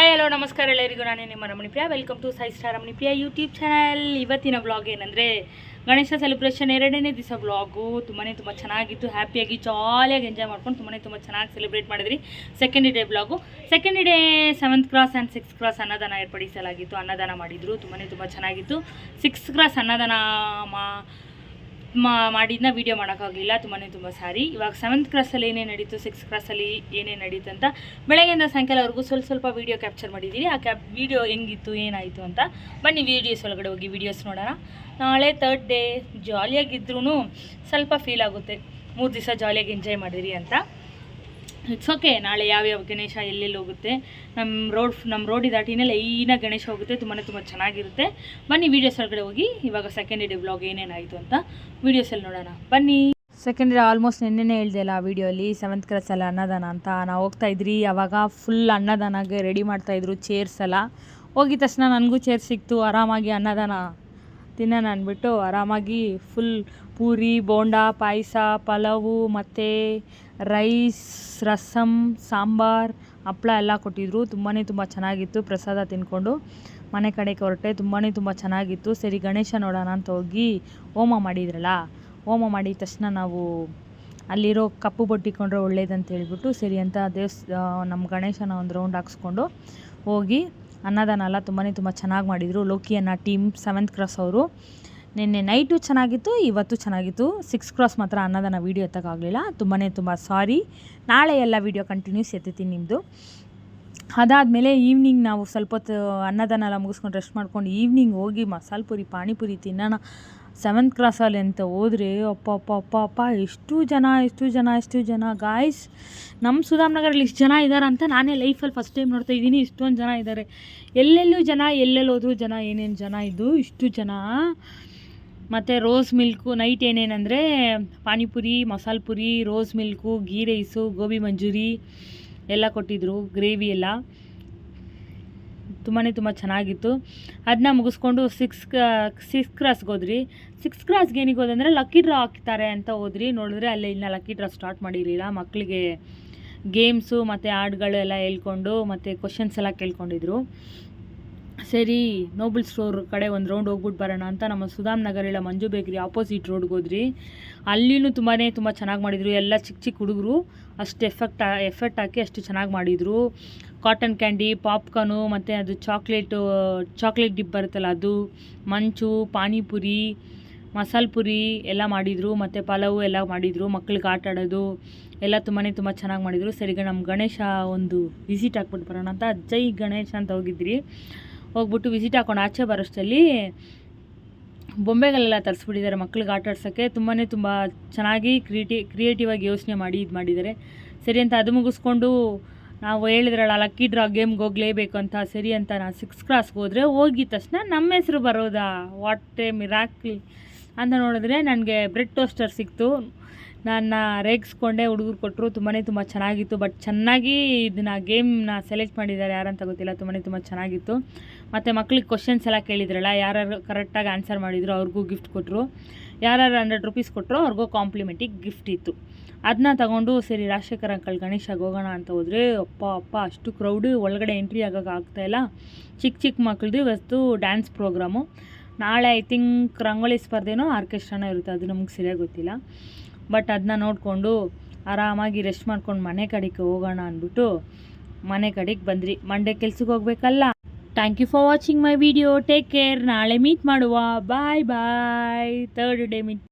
Hi hello ನಮಸ್ಕಾರ ಎಲ್ಲರಿಗೂ. ನಾನೇ ನಿಮ್ಮ Ramanipriya. Welcome to Sai star Ramanipriya YouTube channel. ಇವತ್ತಿನ ವ್ಲಾಗ್ ಏನಂದರೆ ಗಣೇಶ ಸೆಲೆಬ್ರೇಷನ್ 2ನೇ ದಿವಸ ವ್ಲಾಗು. ತುಂಬ ಚೆನ್ನಾಗಿತ್ತು. ಹ್ಯಾಪಿಯಾಗಿ ಜಾಲಿಯಾಗಿ ಎಂಜಾಯ್ ಮಾಡ್ಕೊಂಡು ತುಂಬ ಚೆನ್ನಾಗಿ ಸೆಲೆಬ್ರೇಟ್ ಮಾಡಿದ್ರಿ. Second day vlog. Second day 7th cross and 6th cross ಅನ್ನದಾನ ಏರ್ಪಡಿಸಲಾಗಿತ್ತು. ಅನ್ನದಾನ ಮಾಡಿದರು. ತುಂಬ ಚೆನ್ನಾಗಿತ್ತು. 6th ಕ್ರಾಸ್ ಅನ್ನದಾನ ಮಾಡಿದ್ನ ವೀಡಿಯೋ ಮಾಡೋಕ್ಕಾಗಲಿಲ್ಲ. ತುಂಬ ಸಾರಿ. ಇವಾಗ 7th ಕ್ರಾಸಲ್ಲಿ ಏನೇನು ನಡೀತು, 6th ಕ್ರಾಸಲ್ಲಿ ಏನೇನು ನಡೀತು ಅಂತ ಬೆಳಗ್ಗೆಯಿಂದ ಸಾಯಂಕಾಲವರೆಗೂ ಸ್ವಲ್ಪ ವೀಡಿಯೋ ಕ್ಯಾಪ್ಚರ್ ಮಾಡಿದ್ದೀರಿ. ಆ ವೀಡಿಯೋ ಹೆಂಗಿತ್ತು, ಏನಾಯಿತು ಅಂತ ಬನ್ನಿ ವೀಡಿಯೋಸ್ ಒಳಗಡೆ ಹೋಗಿ ವೀಡಿಯೋಸ್ ನೋಡೋಣ. ನಾಳೆ 3rd ಡೇ ಜಾಲಿಯಾಗಿದ್ರೂ ಸ್ವಲ್ಪ ಫೀಲ್ ಆಗುತ್ತೆ, 3 ದಿವಸ ಜಾಲಿಯಾಗಿ ಎಂಜಾಯ್ ಮಾಡಿರಿ ಅಂತ. It's okay. ನಾಳೆ ಯಾವ್ಯಾವ ಗಣೇಶ ಎಲ್ಲೆಲ್ಲಿ ಹೋಗುತ್ತೆ, ನಮ್ಮ ರೋಡ್ ದಾಟಿನೇ ಲೈನಾಗಿ ಗಣೇಶ ಹೋಗುತ್ತೆ. ತುಂಬ ಚೆನ್ನಾಗಿರುತ್ತೆ. ಬನ್ನಿ ವೀಡಿಯೋಸ್ ಒಳಗಡೆ ಹೋಗಿ ಇವಾಗ ಸೆಕೆಂಡ್ ಡೇ ವ್ಲಾಗ್ ಏನೇನಾಯಿತು ಅಂತ ವೀಡಿಯೋಸಲ್ಲಿ ನೋಡೋಣ ಬನ್ನಿ. ಸೆಕೆಂಡ್ ಡೇ ಆಲ್ಮೋಸ್ಟ್ ನೆನ್ನೆನೇ ಹೇಳ್ದೆ ಅಲ್ಲ ವೀಡಿಯೋಲಿ, 7th ಕ್ರಾಸಲ್ಲಿ ಅನ್ನದಾನ ಅಂತ ನಾವು ಹೋಗ್ತಾ ಇದ್ರಿ. ಆವಾಗ ಫುಲ್ ಅನ್ನದಾನಗೆ ರೆಡಿ ಮಾಡ್ತಾಯಿದ್ರು ಚೇರ್ಸ್ ಎಲ್ಲ. ಹೋಗಿದ ತಕ್ಷಣ ನನಗೂ ಚೇರ್ ಸಿಕ್ತು. ಆರಾಮಾಗಿ ಅನ್ನದಾನ ತಿನ್ನೋಣ ಅಂದ್ಬಿಟ್ಟು ಆರಾಮಾಗಿ ಫುಲ್ ಪೂರಿ, ಬೋಂಡ, ಪಾಯಸ, ಪಲಾವು ಮತ್ತು ರೈಸ್, ರಸಮ್, ಸಾಂಬಾರ್, ಹಪ್ಪಳ ಎಲ್ಲ ಕೊಟ್ಟಿದ್ರು. ತುಂಬ ಚೆನ್ನಾಗಿತ್ತು. ಪ್ರಸಾದ ತಿನ್ಕೊಂಡು ಮನೆ ಕಡೆಗೆ ಹೊರಟೆ. ತುಂಬ ಚೆನ್ನಾಗಿತ್ತು. ಸರಿ ಗಣೇಶ ನೋಡೋಣ ಅಂತ ಹೋಗಿ ಹೋಮ ಮಾಡಿದ್ರಲ್ಲ, ಹೋಮ ಮಾಡಿದ ತಕ್ಷಣ ನಾವು ಅಲ್ಲಿರೋ ಕಪ್ಪು ಬೊಟ್ಟಿಕೊಂಡ್ರೆ ಒಳ್ಳೇದಂತ ಹೇಳ್ಬಿಟ್ಟು ಸರಿ ಅಂತ ನಮ್ಮ ಗಣೇಶನ ಒಂದು ರೌಂಡ್ ಹಾಕ್ಸ್ಕೊಂಡು ಹೋಗಿ ಅನ್ನದಾನ ಎಲ್ಲ ತುಂಬ ಚೆನ್ನಾಗಿ ಮಾಡಿದರು. ಲೋಕಿ ಅನ್ನೋ ಟೀಮ್ 7th ಕ್ರಾಸ್ ಅವರು. ನಿನ್ನೆ ನೈಟು ಚೆನ್ನಾಗಿತ್ತು, ಇವತ್ತು ಚೆನ್ನಾಗಿತ್ತು. 6th ಕ್ರಾಸ್ ಮಾತ್ರ ಅನ್ನದಾನ ವೀಡಿಯೋ ಎತ್ತಕ್ಕಾಗಲಿಲ್ಲ. ತುಂಬ ಸಾರಿ. ನಾಳೆ ಎಲ್ಲ ವೀಡಿಯೋ ಕಂಟಿನ್ಯೂಸ್ ಎತ್ತೀನಿ ನಿಮ್ಮದು. ಅದಾದಮೇಲೆ ಈವ್ನಿಂಗ್ ನಾವು ಸ್ವಲ್ಪ ಹೊತ್ತು ಅನ್ನದಾನ ಎಲ್ಲ ಮುಗಿಸ್ಕೊಂಡು ರೆಸ್ಟ್ ಮಾಡ್ಕೊಂಡು ಈವ್ನಿಂಗ್ ಹೋಗಿ ಮಸಾಲೆ ಪುರಿ, ಪಾನಿಪುರಿ ತಿನ್ನೋಣ 7th ಕ್ರಾಸಲ್ಲಿ ಅಂತ ಹೋದರೆ ಅಪ್ಪ ಎಷ್ಟು ಜನ ಗಾಯ್ಸ್. ನಮ್ಮ ಸುಧಾಮ್ ನಗರಲ್ಲಿ ಇಷ್ಟು ಜನ ಇದ್ದಾರೆ ಅಂತ ನಾನೇ ಲೈಫಲ್ಲಿ ಫಸ್ಟ್ ಟೈಮ್ ನೋಡ್ತಾ ಇದ್ದೀನಿ. ಇಷ್ಟೊಂದು ಜನ ಇದ್ದಾರೆ. ಎಲ್ಲೆಲ್ಲೂ ಜನ, ಎಲ್ಲೆಲ್ಲಿ ಹೋದ್ರು ಜನ, ಏನೇನು ಜನ ಇದ್ದು ಇಷ್ಟು ಜನ. ಮತ್ತು ರೋಸ್ ಮಿಲ್ಕು ನೈಟ್ ಏನೇನೆಂದರೆ panipuri, masala puri, rose milk, ghee rice, gobi manchuri ಎಲ್ಲ ಕೊಟ್ಟಿದ್ದರು. ಗ್ರೇವಿ ಎಲ್ಲ ತುಂಬ ಚೆನ್ನಾಗಿತ್ತು. ಅದನ್ನ ಮುಗಿಸ್ಕೊಂಡು 6th ಕ್ರಾಸ್ಗೆ ಹೋದ್ರಿ. 6th ಕ್ರಾಸ್ಗೆ ಏನಿಗೆ ಹೋದಂದರೆ ಲಕ್ಕಿ ಡ್ರಾ ಹಾಕ್ತಾರೆ ಅಂತ ಹೋದ್ರಿ. ನೋಡಿದ್ರೆ ಅಲ್ಲೇ ಇನ್ನು ಲಕ್ಕಿ ಡ್ರಾ ಸ್ಟಾರ್ಟ್ ಮಾಡಿರಲಿಲ್ಲ. ಮಕ್ಕಳಿಗೆ ಗೇಮ್ಸು ಮತ್ತು ಹಾಡುಗಳು ಎಲ್ಲ ಹೇಳ್ಕೊಂಡು ಮತ್ತು ಕ್ವಶನ್ಸ್ ಎಲ್ಲ ಕೇಳ್ಕೊಂಡಿದ್ರು. ಸರಿ ನೋಬಲ್ ಸ್ಟೋರ್ ಕಡೆ ಒಂದು ರೌಂಡ್ ಹೋಗ್ಬಿಟ್ಟು ಬರೋಣ ಅಂತ ನಮ್ಮ ಸುಧಾಮ್ ನಗರಿಲ್ಲ ಮಂಜು ಬೇಕ್ರಿ ಆಪೋಸಿಟ್ ರೋಡ್ಗೆ ಹೋದ್ರಿ. ಅಲ್ಲಿನೂ ತುಂಬ ಚೆನ್ನಾಗಿ ಮಾಡಿದರು. ಎಲ್ಲ ಚಿಕ್ಕ ಹುಡುಗರು ಅಷ್ಟು ಎಫರ್ಟ್ ಹಾಕಿ ಅಷ್ಟು ಚೆನ್ನಾಗಿ ಮಾಡಿದರು. ಕಾಟನ್ ಕ್ಯಾಂಡಿ, ಪಾಪ್ಕಾರ್ನು ಮತ್ತು ಅದು ಚಾಕ್ಲೇಟ್ ಡಿಪ್ ಬರುತ್ತಲ್ಲ ಅದು, ಮಂಚು, ಪಾನಿಪುರಿ, ಮಸಾಲೆ ಪುರಿ ಎಲ್ಲ ಮಾಡಿದರು. ಮತ್ತು ಪಲಾವು ಎಲ್ಲ ಮಾಡಿದರು. ಮಕ್ಳಿಗೆ ಆಟ ಆಡೋದು ಎಲ್ಲ ತುಂಬ ಚೆನ್ನಾಗಿ ಮಾಡಿದರು. ಸರಿಗ ನಮ್ಮ ಗಣೇಶ ಒಂದು ವಿಸಿಟ್ ಹಾಕ್ಬಿಟ್ಟು ಬರೋಣ ಅಂತ ಜೈ ಗಣೇಶ ಅಂತ ಹೋಗ್ಬಿಟ್ಟು ವಿಸಿಟ್ ಹಾಕೊಂಡು ಆಚೆ ಬರೋಷ್ಟರಲ್ಲಿ ಬೊಂಬೆಗಳೆಲ್ಲ ತರಿಸ್ಬಿಟ್ಟಿದ್ದಾರೆ ಮಕ್ಳಿಗೆ ಆಟ ಆಡ್ಸೋಕ್ಕೆ. ತುಂಬ ಚೆನ್ನಾಗಿ ಕ್ರಿಯೇಟಿವ್ ಆಗಿ ಯೋಚನೆ ಮಾಡಿ ಇದು ಮಾಡಿದ್ದಾರೆ. ಸರಿ ಅಂತ ಅದು ಮುಗಿಸ್ಕೊಂಡು ನಾವು ಹೇಳಿದ್ರಲ್ಲ ಲಕ್ಕಿ ಡ್ರಾ ಗೇಮ್ಗೆ ಹೋಗಲೇಬೇಕು ಅಂತ. ಸರಿ ಅಂತ ನಾನು 6th ಕ್ರಾಸ್ಗೆ ಹೋಗಿದ ತಕ್ಷಣ ನಮ್ಮ ಹೆಸರು ಬರೋದಾ, ವಾಟ್ ಎ ಮಿರಾಕಲ್ ಅಂತ ನೋಡಿದ್ರೆ ನನಗೆ ಬ್ರೆಡ್ ಟೋಸ್ಟರ್ ಸಿಕ್ತು. ನನ್ನ ರೇಗಿಸ್ಕೊಂಡೆ, ಹುಡುಗರು ಕೊಟ್ಟರು. ತುಂಬ ಚೆನ್ನಾಗಿತ್ತು. ಬಟ್ ಚೆನ್ನಾಗಿ ಇದನ್ನ ಗೇಮ್ನ ಸೆಲೆಕ್ಟ್ ಮಾಡಿದ್ದಾರೆ, ಯಾರಂತ ಗೊತ್ತಿಲ್ಲ. ತುಂಬ ಚೆನ್ನಾಗಿತ್ತು. ಮತ್ತು ಮಕ್ಳಿಗೆ ಕ್ವಶನ್ಸ್ ಎಲ್ಲ ಕೇಳಿದ್ರಲ್ಲ, ಯಾರು ಕರೆಕ್ಟಾಗಿ ಆನ್ಸರ್ ಮಾಡಿದ್ರು ಅವ್ರಿಗೂ ಗಿಫ್ಟ್ ಕೊಟ್ಟರು. ಯಾರು 100 ರೂಪೀಸ್ ಕೊಟ್ಟರು ಅವ್ರಿಗೂ ಕಾಂಪ್ಲಿಮೆಂಟಿಗೆ ಗಿಫ್ಟ್ ಇತ್ತು. ಅದನ್ನ ತಗೊಂಡು ಸರಿ ರಾಜಶೇಖರ್ ಅಂಕಲ್ ಗಣೇಶಾಗ ಹೋಗೋಣ ಅಂತ ಹೋದರೆ ಅಪ್ಪ ಅಷ್ಟು ಕ್ರೌಡು, ಒಳಗಡೆ ಎಂಟ್ರಿ ಆಗೋಕೆ ಆಗ್ತಾಯಿಲ್ಲ. ಚಿಕ್ಕ ಮಕ್ಕಳದು ಇವತ್ತು ಡ್ಯಾನ್ಸ್ ಪ್ರೋಗ್ರಾಮು. ನಾಳೆ ಐ ಥಿಂಕ್ ರಂಗೋಲಿ ಸ್ಪರ್ಧೆನೋ ಆರ್ಕೆಸ್ಟ್ರಾನೋ ಇರುತ್ತೆ, ಅದು ನಮಗೆ ಸರಿಯಾಗಿ ಗೊತ್ತಿಲ್ಲ. ಬಟ್ ಅದನ್ನ ನೋಡಿಕೊಂಡು ಆರಾಮಾಗಿ ರೆಸ್ಟ್ ಮಾಡ್ಕೊಂಡು ಮನೆ ಕಡೆಗೆ ಹೋಗೋಣ ಅಂದ್ಬಿಟ್ಟು ಮನೆ ಕಡೆಗೆ ಬಂದ್ರಿ. ಮಂಡೇ ಕೆಲ್ಸಕ್ಕೆ ಹೋಗ್ಬೇಕಲ್ಲ. Thank you for watching my video. Take care. ನಾಳೆ ಮೀಟ್ ಮಾಡುವ. Bye 3rd day meet.